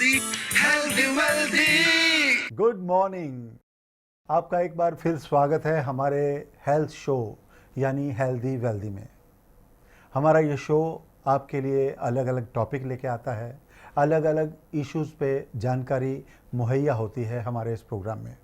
Healthy wealthy. Good morning. आपका एक बार फिर स्वागत है हमारे हेल्थ शो यानी हेल्दी वेल्दी में। हमारा ये शो आपके लिए अलग अलग टॉपिक लेके आता है, अलग अलग इश्यूज़ पे जानकारी मुहैया होती है हमारे इस प्रोग्राम में।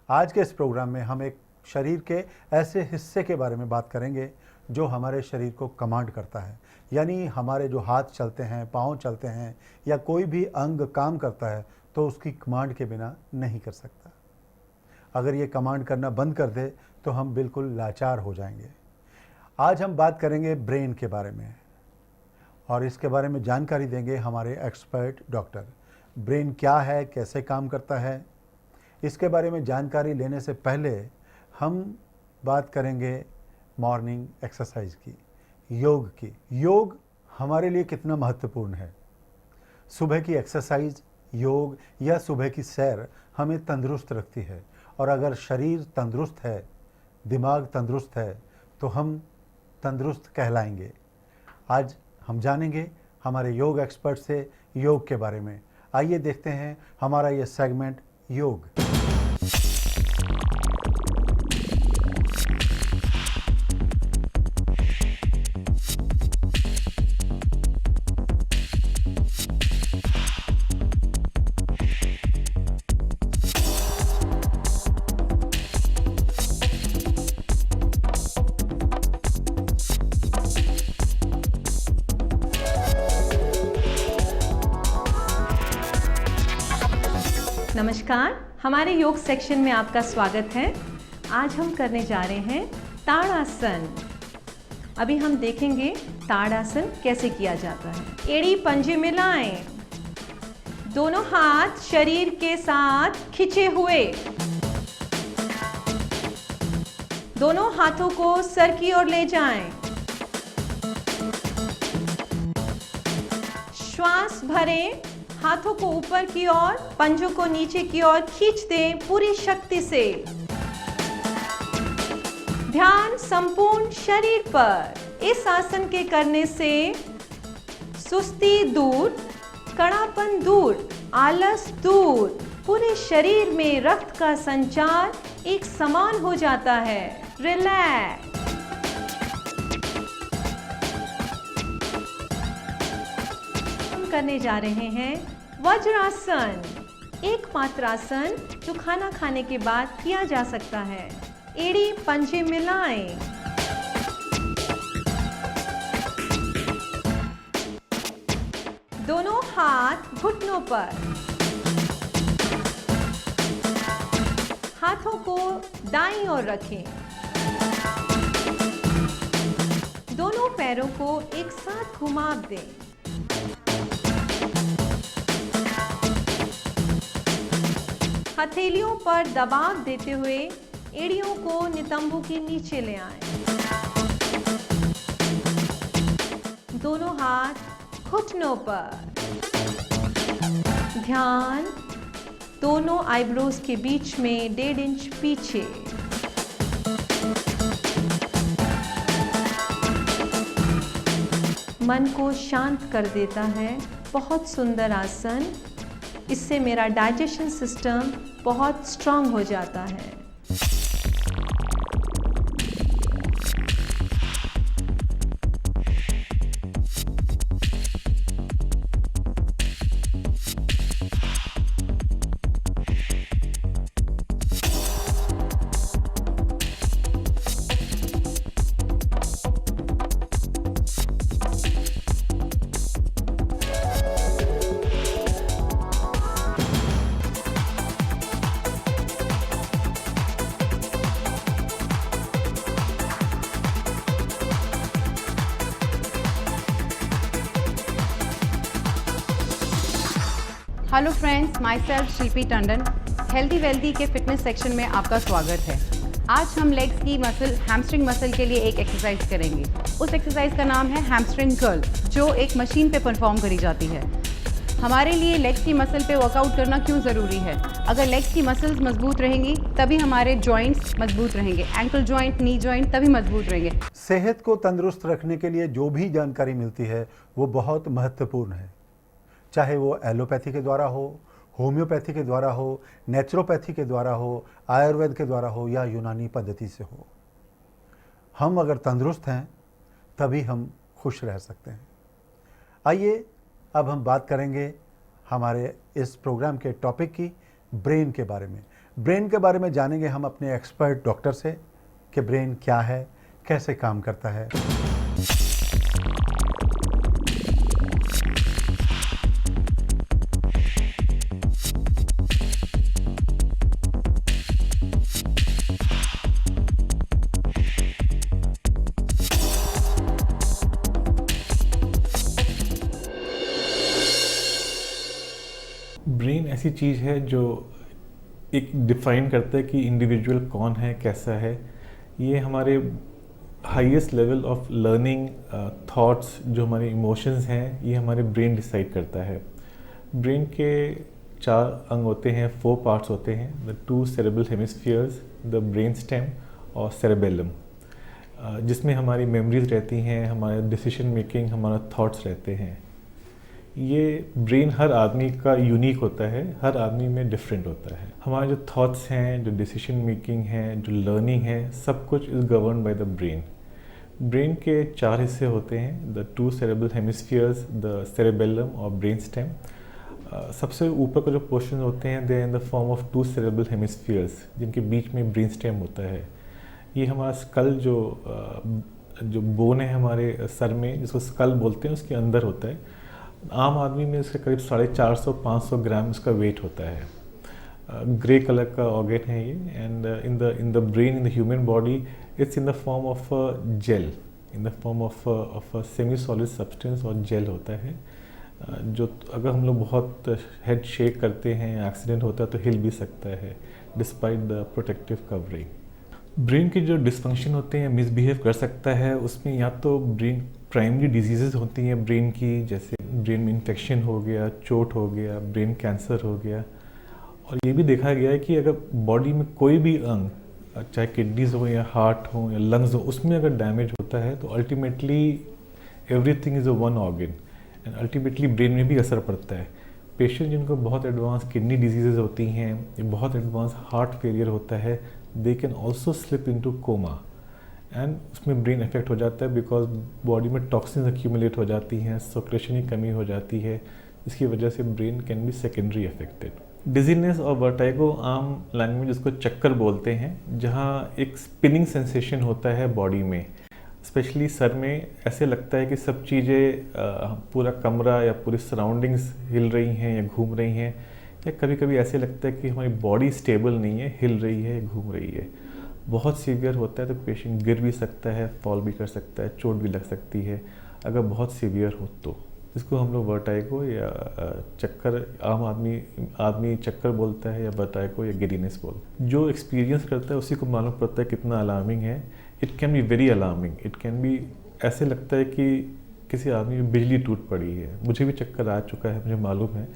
आज के इस प्रोग्राम में हम एक शरीर के ऐसे हिस्से के बारे में बात करेंगे जो हमारे शरीर को कमांड करता है, यानी हमारे जो हाथ चलते हैं, पाँव चलते हैं या कोई भी अंग काम करता है तो उसकी कमांड के बिना नहीं कर सकता। अगर ये कमांड करना बंद कर दे तो हम बिल्कुल लाचार हो जाएंगे। आज हम बात करेंगे ब्रेन के बारे में और इसके बारे में जानकारी देंगे हमारे एक्सपर्ट डॉक्टर। ब्रेन क्या है, कैसे काम करता है, इसके बारे में जानकारी लेने से पहले हम बात करेंगे मॉर्निंग एक्सरसाइज की, योग की। योग हमारे लिए कितना महत्वपूर्ण है। सुबह की एक्सरसाइज, योग या सुबह की सैर हमें तंदुरुस्त रखती है और अगर शरीर तंदुरुस्त है, दिमाग तंदुरुस्त है तो हम तंदुरुस्त कहलाएंगे। आज हम जानेंगे हमारे योग एक्सपर्ट से योग के बारे में। आइए देखते हैं हमारा ये सेगमेंट योग। नमस्कार, हमारे योग सेक्शन में आपका स्वागत है। आज हम करने जा रहे हैं ताड़ासन। अभी हम देखेंगे ताड़ासन कैसे किया जाता है। एड़ी पंजे मिलाएं, दोनों हाथ शरीर के साथ खिंचे हुए, दोनों हाथों को सर की ओर ले जाएं। श्वास भरें, हाथों को ऊपर की ओर, पंजों को नीचे की ओर खींच दें पूरी शक्ति से। ध्यान संपूर्ण शरीर पर। इस आसन के करने से सुस्ती दूर, कड़ापन दूर, आलस दूर, पूरे शरीर में रक्त का संचार एक समान हो जाता है। रिलैक्स। करने जा रहे हैं वज्रासन, एकमात्र आसन जो खाना खाने के बाद किया जा सकता है। एड़ी पंजे मिलाएं, दोनों हाथ घुटनों पर, हाथों को दाईं ओर रखें, दोनों पैरों को एक साथ घुमा दें। हथेलियों पर दबाव देते हुए एड़ियों को नितंबों के नीचे ले आएं। दोनों हाथ घुटनों पर। ध्यान दोनों आईब्रोज के बीच में 1.5 इंच पीछे। मन को शांत कर देता है। बहुत सुंदर आसन। इससे मेरा डाइजेशन सिस्टम बहुत स्ट्रांग हो जाता है। Hello friends, my self Shilpi Tandon. Healthy wealthy के फिटनेस सेक्शन में आपका स्वागत है। आज हम लेग्स की मसल, हैमस्ट्रिंग मसल के लिए एक एक्सरसाइज करेंगे। उस एक्सरसाइज का नाम है हैमस्ट्रिंग कर्ल, जो एक मशीन पे परफॉर्म करी जाती है। हमारे लिए लेग्स की मसल पे वर्कआउट करना क्यों ज़रूरी है? अगर लेग्स की मसल्स मजबूत रहेंगी तभी हमारे जॉइंट्स मजबूत रहेंगे। एंकल जॉइंट, नी जॉइंट तभी मजबूत रहेंगे। सेहत को तंदुरुस्त रखने के लिए जो भी जानकारी मिलती है वो बहुत महत्वपूर्ण है। चाहे वो एलोपैथी के द्वारा हो, होम्योपैथी के द्वारा हो, नेचुरोपैथी के द्वारा हो, आयुर्वेद के द्वारा हो या यूनानी पद्धति से हो। हम अगर तंदुरुस्त हैं तभी हम खुश रह सकते हैं। आइए अब हम बात करेंगे हमारे इस प्रोग्राम के टॉपिक की, ब्रेन के बारे में। ब्रेन के बारे में जानेंगे हम अपने एक्सपर्ट डॉक्टर से कि ब्रेन क्या है, कैसे काम करता है। ब्रेन ऐसी चीज़ है जो एक डिफाइन करता है कि इंडिविजुअल कौन है, कैसा है। ये हमारे highest level of learning, thoughts, जो हमारे इमोशंस हैं, ये हमारे ब्रेन डिसाइड करता है। ब्रेन के 4 अंग होते हैं, 4 पार्ट्स होते हैं, the 2 cerebral hemispheres, the brain stem और सेरेबेलम, जिसमें हमारी मेमोरीज रहती हैं, हमारे डिसीजन मेकिंग, हमारा थॉट्स रहते हैं। ये ब्रेन हर आदमी का यूनिक होता है, हर आदमी में डिफरेंट होता है। हमारे जो थॉट्स हैं, जो डिसीजन मेकिंग है, जो लर्निंग है, सब कुछ is govern by the brain. Brain के 4 हिस्से होते हैं, the 2 cerebral hemispheres, the cerebellum और ब्रेन स्टेम। सबसे ऊपर का जो पोर्शन होते हैं, they in the form of 2 cerebral hemispheres, जिनके बीच में ब्रेन स्टेम होता है। ये हमारा स्कल जो बोन है हमारे सर में, जिसको स्कल बोलते हैं, उसके अंदर होता है। आम आदमी में इसका करीब 450-500 ग्राम इसका वेट होता है। ग्रे कलर का ऑर्गन है ये, and in the brain, in the human body, it's in the form of gel, in the form of semi solid substance और जेल होता है, जो अगर हम लोग बहुत हेड शेक करते हैं, एक्सीडेंट होता है तो हिल भी सकता है despite the protective covering. Brain के जो डिसफंक्शन होते हैं, मिसबिहेव कर सकता है, उसमें या तो ब्रेन प्राइमरी डिजीज़ होती हैं ब्रेन की, जैसे ब्रेन में इन्फेक्शन हो गया, चोट हो गया, ब्रेन कैंसर हो गया। और ये भी देखा गया है कि अगर बॉडी में कोई भी अंग, चाहे किडनीज हो या हार्ट हो या लंग्स हो, उसमें अगर डैमेज होता है तो ultimately everything is a one organ, and ultimately brain में भी असर पड़ता है। पेशेंट जिनको बहुत एडवांस किडनी डिजीज़ होती हैं या बहुत एडवांस हार्ट फेलियर होता है, they can also slip into coma, and उसमें ब्रेन इफेक्ट हो जाता है बिकॉज बॉडी में टॉक्सिन्स एक्यूमुलेट हो जाती हैं, सर्कुलेशन की कमी हो जाती है, इसकी वजह से brain can be secondary affected. Dizziness और वर्टाइगो आम लैंग्वेज उसको चक्कर बोलते हैं, जहाँ एक स्पिनिंग सेंसेशन होता है बॉडी में, स्पेशली सर में। ऐसे लगता है कि सब चीज़ें, पूरा कमरा या पूरी सराउंडिंग्स हिल रही हैं या घूम रही हैं, या कभी कभी ऐसे लगता है कि हमारी बॉडी स्टेबल नहीं है, हिल रही है, घूम रही है। बहुत सीवियर होता है तो पेशेंट गिर भी सकता है, फॉल भी कर सकता है, चोट भी लग सकती है अगर बहुत सीवियर हो तो। इसको हम लोग वर्टाइगो या चक्कर, आम आदमी चक्कर बोलता है, या वर्टाइगो या गिडीनेस बोलता है। जो एक्सपीरियंस करता है उसी को मालूम पड़ता है कितना अलार्मिंग है। It can be very alarming, it can B, ऐसे लगता है कि किसी आदमी में बिजली टूट पड़ी है। मुझे भी चक्कर आ चुका है, मुझे मालूम है।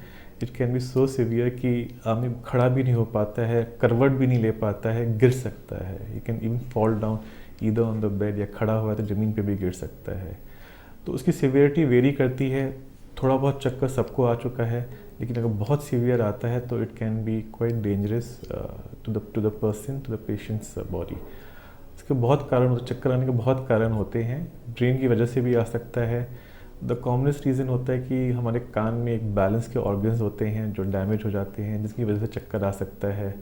It can B so severe कि आदमी खड़ा भी नहीं हो पाता है, करवट भी नहीं ले पाता है, गिर सकता है। You can even fall down either on the bed, या खड़ा हुआ है तो ज़मीन पे भी गिर सकता है। तो उसकी सिवियरिटी वेरी करती है। थोड़ा बहुत चक्कर सबको आ चुका है, लेकिन अगर बहुत सीवियर आता है तो it can be quite dangerous to the person, to the patient's body. इसके बहुत कारण, चक्कर आने के बहुत कारण होते हैं। ब्रेन की वजह से भी आ सकता है। द कॉमनेस्ट रीज़न होता है कि हमारे कान में एक बैलेंस के ऑर्गन्स होते हैं जो डैमेज हो जाते हैं, जिसकी वजह से चक्कर आ सकता है।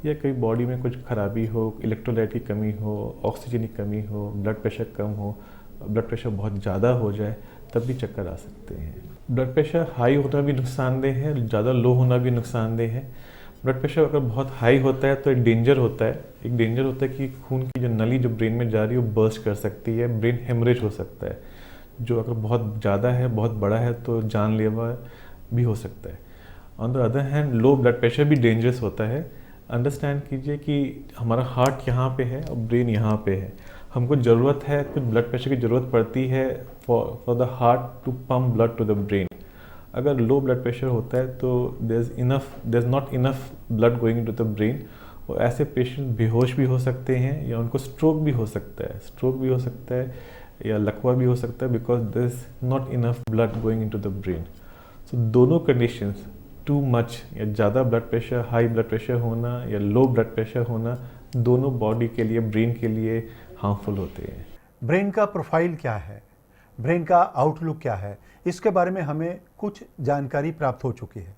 या कहीं बॉडी में कुछ खराबी हो, इलेक्ट्रोलाइट की कमी हो, ऑक्सीजन की कमी हो, ब्लड प्रेशर कम हो, ब्लड प्रेशर बहुत ज़्यादा हो जाए, तब भी चक्कर आ सकते हैं। ब्लड प्रेशर हाई होना भी नुकसानदेह है, ज़्यादा लो होना भी नुकसानदेह है। ब्लड प्रेशर अगर बहुत हाई होता है तो एक डेंजर होता है कि खून की जो नली जो ब्रेन में जा रही है वो बर्स्ट कर सकती है, ब्रेन हेमरेज हो सकता है, जो अगर बहुत ज़्यादा है, बहुत बड़ा है तो जानलेवा भी हो सकता है। On the other hand low blood pressure भी डेंजरस होता है। अंडरस्टैंड कीजिए कि हमारा हार्ट यहाँ पे है और ब्रेन यहाँ पे है। हमको ज़रूरत है, कुछ ब्लड प्रेशर की ज़रूरत पड़ती है for the heart to pump blood to the brain. अगर लो ब्लड प्रेशर होता है तो there is not enough blood going to the brain, और ऐसे पेशेंट बेहोश भी हो सकते हैं, या उनको स्ट्रोक भी हो सकता है, या लकवा भी हो सकता है, because there is not enough blood going into the brain. तो दोनों कंडीशंस, टू मच या ज़्यादा blood pressure, high blood pressure होना या लो ब्लड प्रेशर होना, दोनों बॉडी के लिए, ब्रेन के लिए हार्मफुल होते हैं। ब्रेन का प्रोफाइल क्या है, ब्रेन का आउटलुक क्या है, इसके बारे में हमें कुछ जानकारी प्राप्त हो चुकी है।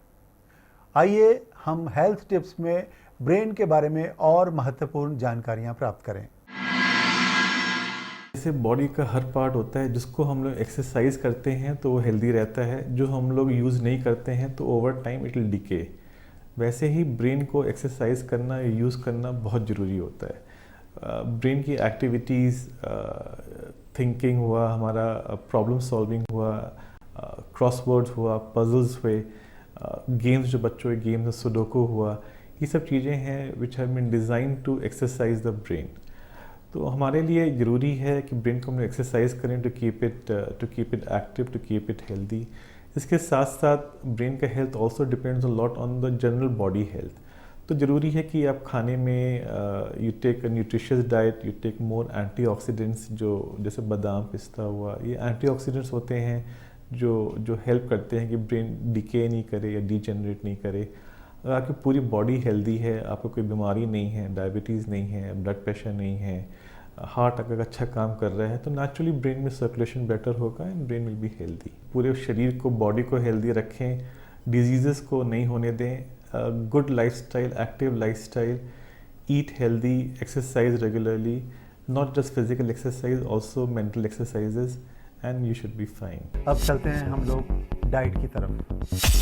आइए हम हेल्थ टिप्स में ब्रेन के बारे में और महत्वपूर्ण जानकारियां प्राप्त करें। जैसे बॉडी का हर पार्ट होता है, जिसको हम लोग एक्सरसाइज करते हैं तो वो हेल्दी रहता है, जो हम लोग यूज़ नहीं करते हैं तो over time it will decay. वैसे ही ब्रेन को एक्सरसाइज करना या यूज़ करना बहुत ज़रूरी होता है। ब्रेन की एक्टिविटीज़, थिंकिंग हुआ, हमारा प्रॉब्लम सॉल्विंग हुआ, क्रॉसवर्ड्स हुआ, पजल्स हुए, गेम्स जो बच्चों के गेम्स, सुडोकू हुआ, ये सब चीज़ें हैं which have been design to exercise the brain. तो हमारे लिए ज़रूरी है कि ब्रेन को हम एक्सरसाइज करें to keep it active, to keep it healthy. इसके साथ साथ ब्रेन का health also depends a lot on the general body health. तो ज़रूरी है कि आप खाने में you take a nutritious diet, you take more antioxidants, जो जैसे बादाम, पिस्ता हुआ, ये एंटीऑक्सीडेंट्स होते हैं जो हेल्प करते हैं कि ब्रेन डिके नहीं करे या डिजेनरेट नहीं करे। अगर आपकी पूरी बॉडी हेल्दी है, आपको कोई बीमारी नहीं है, डायबिटीज़ नहीं है, ब्लड प्रेशर नहीं है, हार्ट अगर अच्छा काम कर रहा है, तो नेचुरली ब्रेन में सर्कुलेशन बेटर होगा and brain will be healthy. पूरे शरीर को, बॉडी को हेल्दी रखें, डिजीज़ेस को नहीं होने दें। Good lifestyle, active lifestyle, eat healthy, exercise regularly, not just physical exercise, also mental exercises, and you should be fine. अब चलते हैं हम लोग डाइट की तरफ।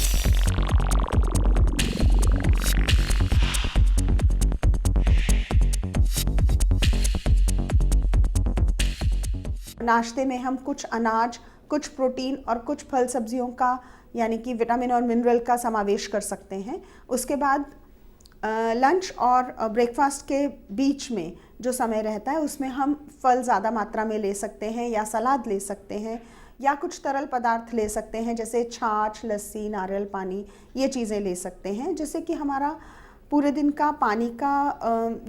नाश्ते में हम कुछ अनाज, कुछ प्रोटीन और कुछ फल सब्जियों का यानी कि विटामिन और मिनरल का समावेश कर सकते हैं। उसके बाद लंच और ब्रेकफास्ट के बीच में जो समय रहता है उसमें हम फल ज़्यादा मात्रा में ले सकते हैं या सलाद ले सकते हैं या कुछ तरल पदार्थ ले सकते हैं जैसे छाछ, लस्सी, नारियल पानी, ये चीज़ें ले सकते हैं, जिससे कि हमारा पूरे दिन का पानी का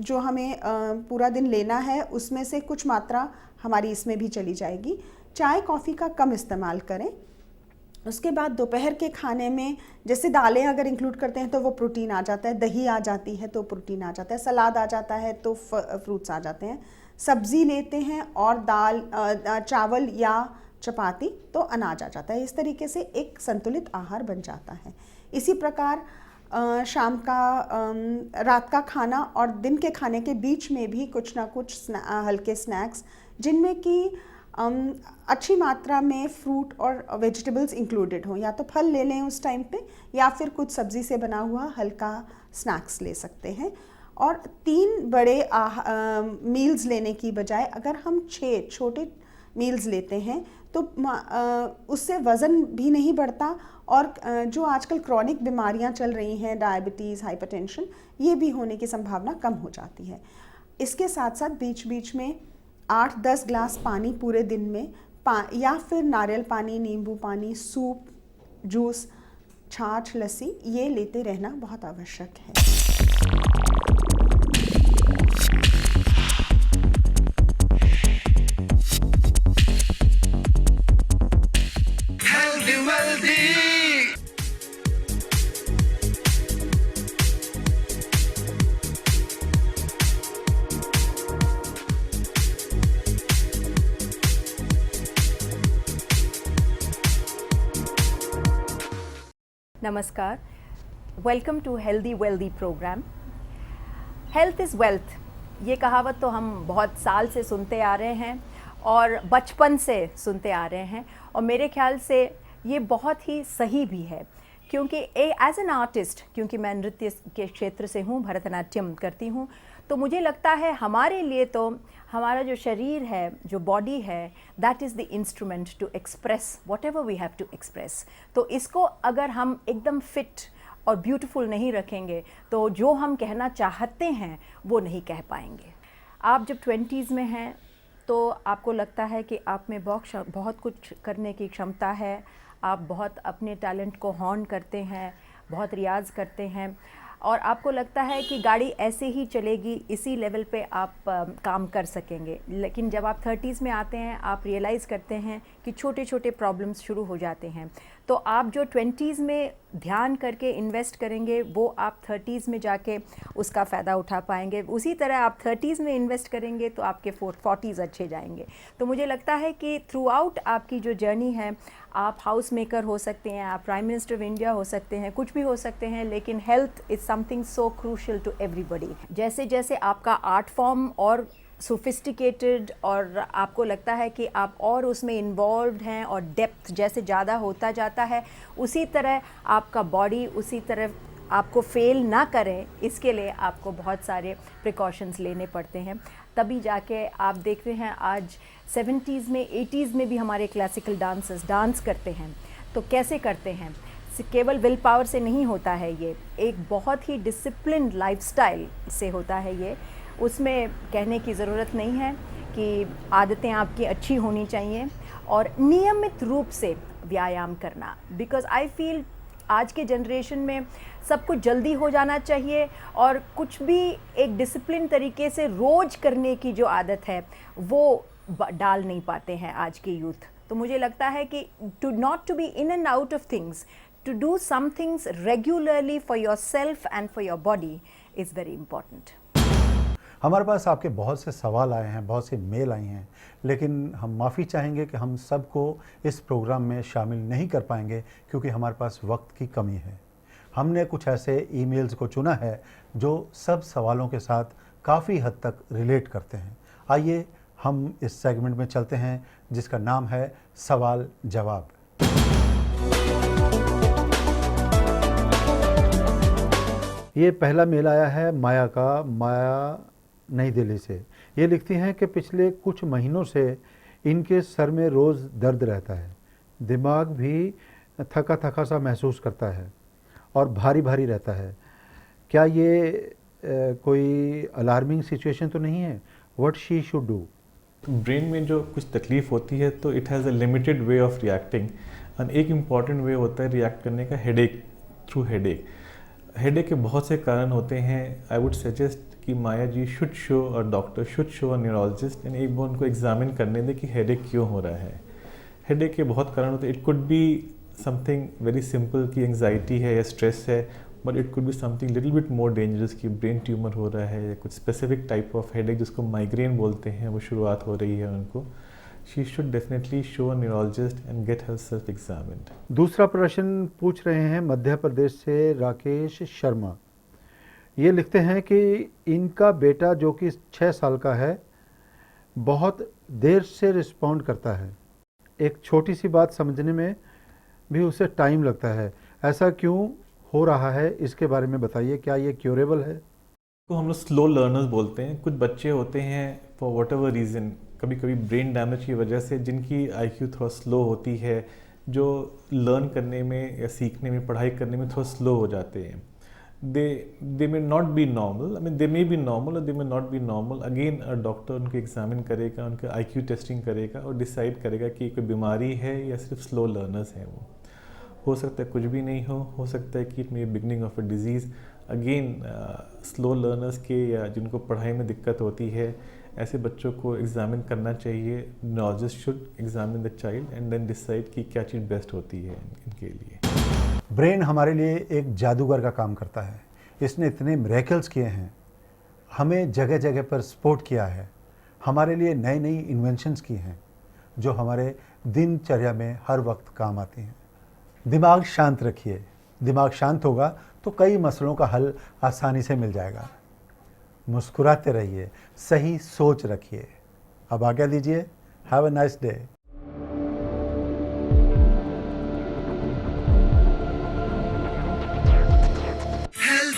जो हमें पूरा दिन लेना है उसमें से कुछ मात्रा हमारी इसमें भी चली जाएगी। चाय कॉफ़ी का कम इस्तेमाल करें। उसके बाद दोपहर के खाने में जैसे दालें अगर इंक्लूड करते हैं तो वो प्रोटीन आ जाता है, दही आ जाती है तो प्रोटीन आ जाता है, सलाद आ जाता है तो फ्रूट्स आ जाते हैं, सब्ज़ी लेते हैं और दाल, चावल या चपाती तो अनाज आ जाता है। इस तरीके से एक संतुलित आहार बन जाता है। इसी प्रकार शाम का, रात का खाना और दिन के खाने के बीच में भी कुछ ना कुछ हल्के स्नैक्स, जिनमें कि अच्छी मात्रा में फ्रूट और वेजिटेबल्स इंक्लूडेड हों, या तो फल ले लें उस टाइम पे या फिर कुछ सब्ज़ी से बना हुआ हल्का स्नैक्स ले सकते हैं। और 3 बड़े मील्स लेने की बजाय अगर हम 6 छोटे मील्स लेते हैं तो उससे वज़न भी नहीं बढ़ता और जो आजकल क्रॉनिक बीमारियां चल रही हैं, डायबिटीज़, हाइपरटेंशन, ये भी होने की संभावना कम हो जाती है। इसके साथ साथ बीच बीच में 8-10 ग्लास पानी पूरे दिन में या फिर नारियल पानी, नींबू पानी, सूप, जूस, छाछ, लस्सी, ये लेते रहना बहुत आवश्यक है। नमस्कार, welcome to healthy wealthy programme. Health is wealth, ये कहावत तो हम बहुत साल से सुनते आ रहे हैं और बचपन से सुनते आ रहे हैं, और मेरे ख्याल से ये बहुत ही सही भी है, क्योंकि एज एन आर्टिस्ट, क्योंकि मैं नृत्य के क्षेत्र से हूँ, भरतनाट्यम करती हूँ, तो मुझे लगता है हमारे लिए तो हमारा जो शरीर है, जो बॉडी है, that is the instrument to express whatever we have to express. तो इसको अगर हम एकदम फिट और ब्यूटीफुल नहीं रखेंगे तो जो हम कहना चाहते हैं वो नहीं कह पाएंगे। आप जब 20s में हैं तो आपको लगता है कि आप में बहुत कुछ करने की क्षमता है, आप बहुत अपने टैलेंट को हॉर्न करते हैं, बहुत रियाज़ करते हैं, और आपको लगता है कि गाड़ी ऐसे ही चलेगी, इसी लेवल पे आप काम कर सकेंगे, लेकिन जब आप 30s में आते हैं आप रियलाइज़ करते हैं कि छोटे छोटे प्रॉब्लम्स शुरू हो जाते हैं। तो आप जो 20s में ध्यान करके इन्वेस्ट करेंगे वो आप 30s में जाके उसका फ़ायदा उठा पाएंगे। उसी तरह आप 30s में इन्वेस्ट करेंगे तो आपके 40s अच्छे जाएंगे। तो मुझे लगता है कि थ्रू आउट आपकी जो जर्नी है, आप हाउस मेकर हो सकते हैं, आप प्राइम मिनिस्टर ऑफ इंडिया हो सकते हैं, कुछ भी हो सकते हैं, लेकिन health is something so crucial to everybody. जैसे जैसे आपका आर्ट फॉर्म और सोफिस्टिकेटेड और आपको लगता है कि आप और उसमें इन्वॉल्व्ड हैं और डेप्थ जैसे ज़्यादा होता जाता है, उसी तरह आपका बॉडी उसी तरह आपको फेल ना करें, इसके लिए आपको बहुत सारे प्रिकॉशंस लेने पड़ते हैं। तभी जाके आप देखते हैं आज 70s में 80s में भी हमारे क्लासिकल डांसर्स डांस करते हैं। तो कैसे करते हैं? केवल विल पावर से नहीं होता है, ये एक बहुत ही डिसिप्लिन्ड लाइफस्टाइल से होता है। ये उसमें कहने की ज़रूरत नहीं है कि आदतें आपकी अच्छी होनी चाहिए और नियमित रूप से व्यायाम करना, बिकॉज़ आई फील आज के जनरेशन में सब कुछ जल्दी हो जाना चाहिए और कुछ भी एक डिसिप्लिन तरीके से रोज़ करने की जो आदत है वो डाल नहीं पाते हैं आज के यूथ। तो मुझे लगता है कि to not to be in and out of things, to do some things regularly for yourself and for your body is very important. हमारे पास आपके बहुत से सवाल आए हैं, बहुत से मेल आई हैं, लेकिन हम माफ़ी चाहेंगे कि हम सबको इस प्रोग्राम में शामिल नहीं कर पाएंगे क्योंकि हमारे पास वक्त की कमी है। हमने कुछ ऐसे ईमेल्स को चुना है जो सब सवालों के साथ काफ़ी हद तक रिलेट करते हैं। आइए हम इस सेगमेंट में चलते हैं जिसका नाम है सवाल जवाब। ये पहला मेल आया है माया का, माया नई दिल्ली से। ये लिखती हैं कि पिछले कुछ महीनों से इनके सर में रोज़ दर्द रहता है, दिमाग भी थका थका सा महसूस करता है और भारी भारी रहता है। क्या ये कोई अलार्मिंग सिचुएशन तो नहीं है? What she should do? Brain में जो कुछ तकलीफ होती है तो it has a limited way of reacting, और एक इम्पॉर्टेंट वे होता है रिएक्ट करने का हेडेक, थ्रू हेडेक। हेडेक के बहुत से कारण होते हैं। आई वुड सजेस्ट कि माया जी शुड शो और doctor should show a neurologist and एक बार उनको एग्जामिन करने दें कि हेडेक क्यों हो रहा है। हेडेक के बहुत कारण होते हैं। It could be something very simple कि एंग्जाइटी है या स्ट्रेस है, but it could be something little bit more dangerous कि ब्रेन ट्यूमर हो रहा है या कुछ स्पेसिफिक टाइप ऑफ हेडेक जिसको माइग्रेन बोलते हैं, वो शुरुआत हो रही है उनको। She should definitely show a neurologist and get herself examined. दूसरा प्रश्न पूछ रहे हैं मध्य प्रदेश से राकेश शर्मा। ये लिखते हैं कि इनका बेटा जो कि 6 साल का है बहुत देर से रिस्पॉन्ड करता है, एक छोटी सी बात समझने में भी उसे टाइम लगता है। ऐसा क्यों हो रहा है, इसके बारे में बताइए। क्या ये क्योरेबल है? तो हम लोग स्लो लर्नर्स बोलते हैं। कुछ बच्चे होते हैं फॉर वट एवर रीज़न, कभी कभी ब्रेन डैमेज की वजह से, जिनकी IQ थोड़ा स्लो होती है, जो लर्न करने में या सीखने में, पढ़ाई करने में थोड़ा स्लो हो जाते हैं। they may not be normal. I mean, they may be normal or they may not be normal. Again, a doctor उनको एग्जामिन करेगा, उनका IQ टेस्टिंग करेगा और डिसाइड करेगा कि कोई बीमारी है या सिर्फ स्लो लर्नर्स हैं। वो हो सकता है कुछ भी नहीं हो सकता है कि it may beginning of a disease. Again slow learners के या जिनको पढ़ाई में दिक्कत होती है, ऐसे बच्चों को एग्जामिन करना चाहिए। Neurologist should examine the child and then decide कि क्या चीज़ बेस्ट होती है इनके लिए। ब्रेन हमारे लिए एक जादूगर का काम करता है। इसने इतने मिरेकल्स किए हैं, हमें जगह जगह पर सपोर्ट किया है, हमारे लिए नई नई इन्वेंशंस की हैं जो हमारे दिनचर्या में हर वक्त काम आती हैं। दिमाग शांत रखिए। दिमाग शांत होगा तो कई मसलों का हल आसानी से मिल जाएगा। मुस्कुराते रहिए, सही सोच रखिए। अब आज्ञा दीजिए। Have a nice day.